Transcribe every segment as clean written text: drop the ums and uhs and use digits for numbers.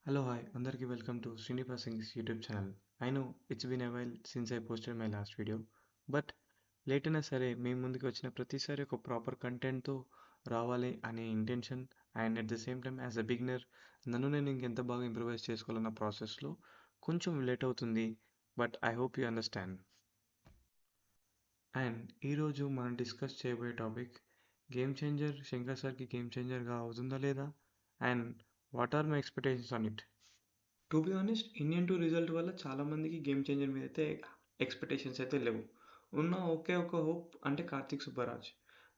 Hello, hi, అందరికీ welcome to Srinivas sings YouTube channel. I know it's been a while since I posted my last video, but late అయినా సరే మీ ముందుకు వచ్చిన ప్రతిసారి ఒక ప్రాపర్ కంటెంట్తో రావాలి అనే intention and at the same time as a beginner నన్ను నేను ఇంకెంత బాగా ఇంప్రూవైజ్ చేసుకోవాలన్న ప్రాసెస్లో కొంచెం లేట్ అవుతుంది, but I hope you understand. And ఈరోజు మనం డిస్కస్ చేయబోయే టాపిక్ గేమ్ చేంజర్ శంకర్ సార్కి గేమ్ చేంజర్గా అవుతుందా లేదా, and what are my expectations on it. To be honest, Indian two result వల్ల చాలామందికి గేమ్ చేంజర్ మీద అయితే ఎక్స్పెక్టేషన్స్ అయితే లేవు. ఉన్న ఒకే ఒక హోప్ అంటే Karthik Subbaraj.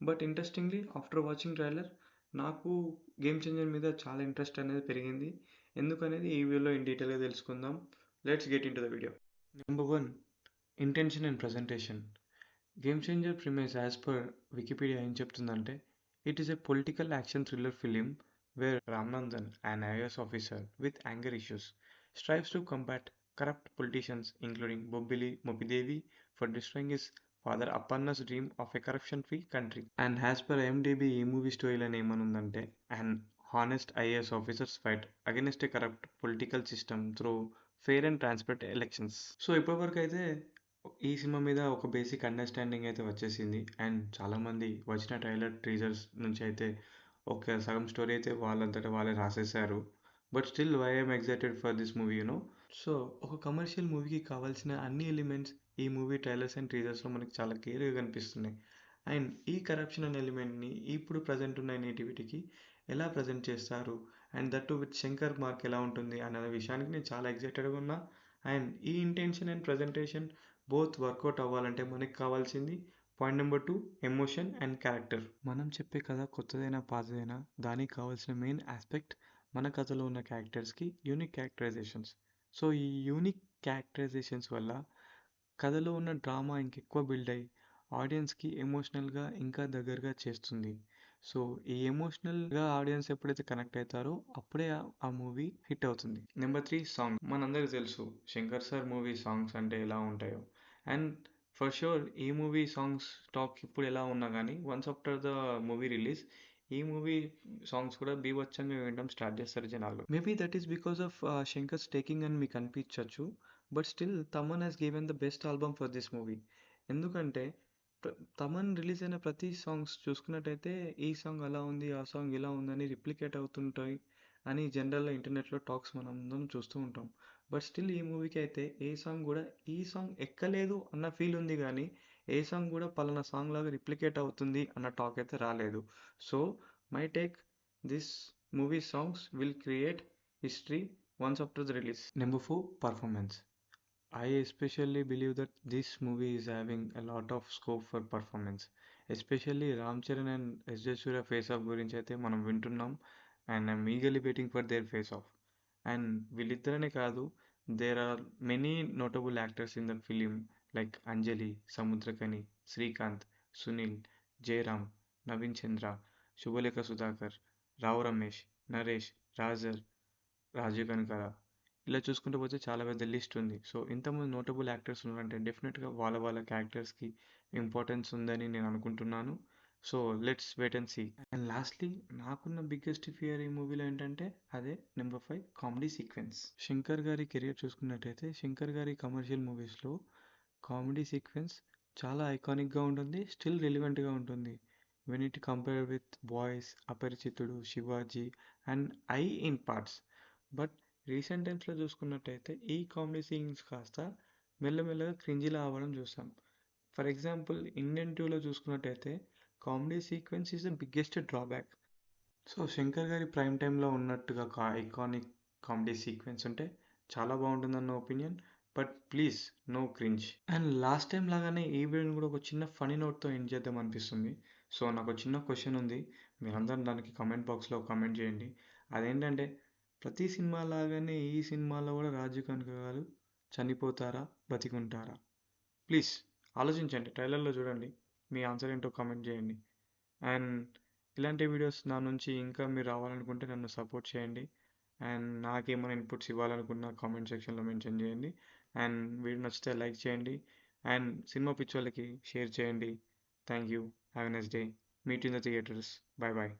But interestingly after watching trailer నాకు గేమ్ చేంజర్ మీద చాలా ఇంట్రెస్ట్ అనేది పెరిగింది. ఎందుకనేది ఈ వీడియోలో ఇన్ డీటెయిల్గా తెలుసుకుందాం. Let's get in to the video. Number 1, intention and presentation. Game changer premise as per Wikipedia ఏం చెప్తుందంటే, it is a political action thriller film where Ramanandan, an IAS officer with anger issues, strives to combat corrupt politicians including Bobbili Mopidevi for destroying his father Appanna's dream of a corruption-free country. And as per IMDb, ఈ movie స్టోరీలో ఏమనుందంటే, an honest IAS officer's fight against a corrupt political system through fair and transparent elections. So ఇప్పటివరకు అయితే ఈ cinema మీద ఒక basic understanding అయితే వచ్చేసింది. And చాలామంది వచ్చిన ట్రైలర్ టీజర్స్ నుంచి అయితే ఒక సగం స్టోరీ అయితే వాళ్ళంతటా వాళ్ళే రాసేసారు. But still why I'm excited for this movie you know. So ఒక కమర్షియల్ మూవీకి కావాల్సిన అన్ని ఎలిమెంట్స్ ఈ మూవీ ట్రైలర్స్ అండ్ టీజర్స్లో మనకి చాలా క్లియర్గా కనిపిస్తున్నాయి. అండ్ ఈ కరప్షన్ అనే ఎలిమెంట్ని ఇప్పుడు ప్రజెంట్ ఉన్న నేటివిటీకి ఎలా ప్రజెంట్ చేస్తారు, and that with Shankar mark ఎలా ఉంటుంది అనే విషయానికి నేను చాలా ఎక్సైటెడ్గా ఉన్నా. అండ్ ఈ intention and presentation both work out అవ్వాలంటే మనకి కావాల్సింది point number 2, emotion and character. మనం చెప్పే కథ కొత్తదైనా పాతదైనా దానికి కావాల్సిన మెయిన్ ఆస్పెక్ట్ మన కథలో ఉన్న క్యారెక్టర్స్కి యూనిక్ క్యారెక్టరైజేషన్స్. సో ఈ యూనిక్ క్యారెక్టరైజేషన్స్ వల్ల కథలో ఉన్న డ్రామా ఇంకెక్కువ బిల్డ్ అయ్యి ఆడియన్స్కి ఎమోషనల్గా ఇంకా దగ్గరగా చేస్తుంది. సో ఈ ఎమోషనల్గా ఆడియన్స్ ఎప్పుడైతే కనెక్ట్ అవుతారో అప్పుడే ఆ మూవీ హిట్ అవుతుంది. Number 3, song. మనందరికీ తెలుసు శంకర్ సార్ మూవీ సాంగ్స్ అంటే ఎలా ఉంటాయో. అండ్ ఫర్ షూర్ ఈ మూవీ సాంగ్స్ టాక్ ఇప్పుడు ఎలా ఉన్నా కానీ once after the movie release ఈ మూవీ సాంగ్స్ కూడా బీభత్సంగా వినడం స్టార్ట్ చేస్తారు జనాలు. Maybe that is because of Shankar's taking అని మీకు అనిపించవచ్చు, but still Thaman has given the best album for this movie. ఎందుకంటే తమన్ రిలీజ్ అయిన ప్రతి సాంగ్స్ చూసుకున్నట్టయితే ఈ సాంగ్ అలా ఉంది, ఆ సాంగ్ ఇలా ఉందని రిప్లికేట్ అవుతుంటాయి అని జనరల్గా ఇంటర్నెట్లో టాక్స్ మనం అందరం చూస్తూ ఉంటాం. బట్ స్టిల్ ఈ మూవీకి అయితే ఏ సాంగ్ కూడా ఈ సాంగ్ ఎక్కలేదు అన్న ఫీల్ ఉంది, కానీ ఏ సాంగ్ కూడా పలానా సాంగ్ లాగా రిప్లికేట్ అవుతుంది అన్న టాక్ అయితే రాలేదు. So my take, this movie songs will create history once after the release. Number 4, performance. I especially believe that this movie is having a lot of scope for performance. Especially Ram Charan and S.J. Surya face off గురించి అయితే మనం వింటున్నాం. And I'm eagerly waiting for their face off. And వీళ్ళిద్దరనే కాదు, there are many notable actors in the film like Anjali, Samuthirakani, Srikanth, Sunil, Jayaram, Naveen Chandra, Subhalekha Sudhakar, Rao Ramesh, Naresh, Rajar, Rajeev Kanakala, ఇలా చూసుకుంటూ పోతే చాలా పెద్ద లిస్ట్ ఉంది. సో ఇంతమంది నోటబుల్ యాక్టర్స్ ఉన్నారంటే డెఫినెట్గా వాళ్ళ క్యారెక్టర్స్కి ఇంపార్టెన్స్ ఉందని నేను అనుకుంటున్నాను. So let's wait and see. And lastly నాకున్న బిగ్గెస్ట్ ఫియర్ ఈ మూవీలో ఏంటంటే అదే నెంబర్ 5, కామెడీ సీక్వెన్స్. శంకర్ గారి కెరియర్ చూసుకున్నట్టయితే శంకర్ గారి కమర్షియల్ మూవీస్లో కామెడీ సీక్వెన్స్ చాలా ఐకానిక్గా ఉంటుంది, స్టిల్ రిలివెంట్గా ఉంటుంది. When it compare with boys, Aparichitudu, Shivaji and I in parts. But recent టైమ్స్లో చూసుకున్నట్టయితే ఈ కామెడీ సీన్స్ కాస్త మెల్లమెల్లగా క్రింజిలా అవ్వడం చూస్తాం. ఫర్ ఎగ్జాంపుల్ ఇండియన్ 2లో చూసుకున్నట్టయితే comedy sequence is the biggest drawback. So Shankar గారి ప్రైమ్ టైంలో ఉన్నట్టుగా ఐకానిక్ కామెడీ సీక్వెన్స్ ఉంటే చాలా బాగుంటుందన్న opinion, but please no cringe. And last time లాగానే ఈ వీడియోని కూడా ఒక చిన్న ఫనీ నోట్తో ఎండ్ చేద్దాం అనిపిస్తుంది. సో నాకు చిన్న క్వశ్చన్ ఉంది, మీరందరూ దానికి కమెంట్ బాక్స్లో కమెంట్ చేయండి. అదేంటంటే ప్రతి సినిమా లాగానే ఈ సినిమాలో కూడా రాజీవ్ కనక గారు చనిపోతారా, బతికుంటారా? ప్లీజ్ ఆలోచించండి, ట్రైలర్లో చూడండి, మీ ఆన్సర్ ఏంటో కామెంట్ చేయండి. అండ్ ఇలాంటి వీడియోస్ నా నుంచి ఇంకా మీరు రావాలనుకుంటే నన్ను సపోర్ట్ చేయండి. అండ్ నాకేమైనా ఇన్పుట్స్ ఇవ్వాలనుకున్న కామెంట్ సెక్షన్లో మెన్షన్ చేయండి. అండ్ వీడియో నచ్చితే లైక్ చేయండి. అండ్ సినిమా పిచ్చి వాళ్ళకి షేర్ చేయండి. Thank you. Have a nice day. Meet in the theatres. Bye bye.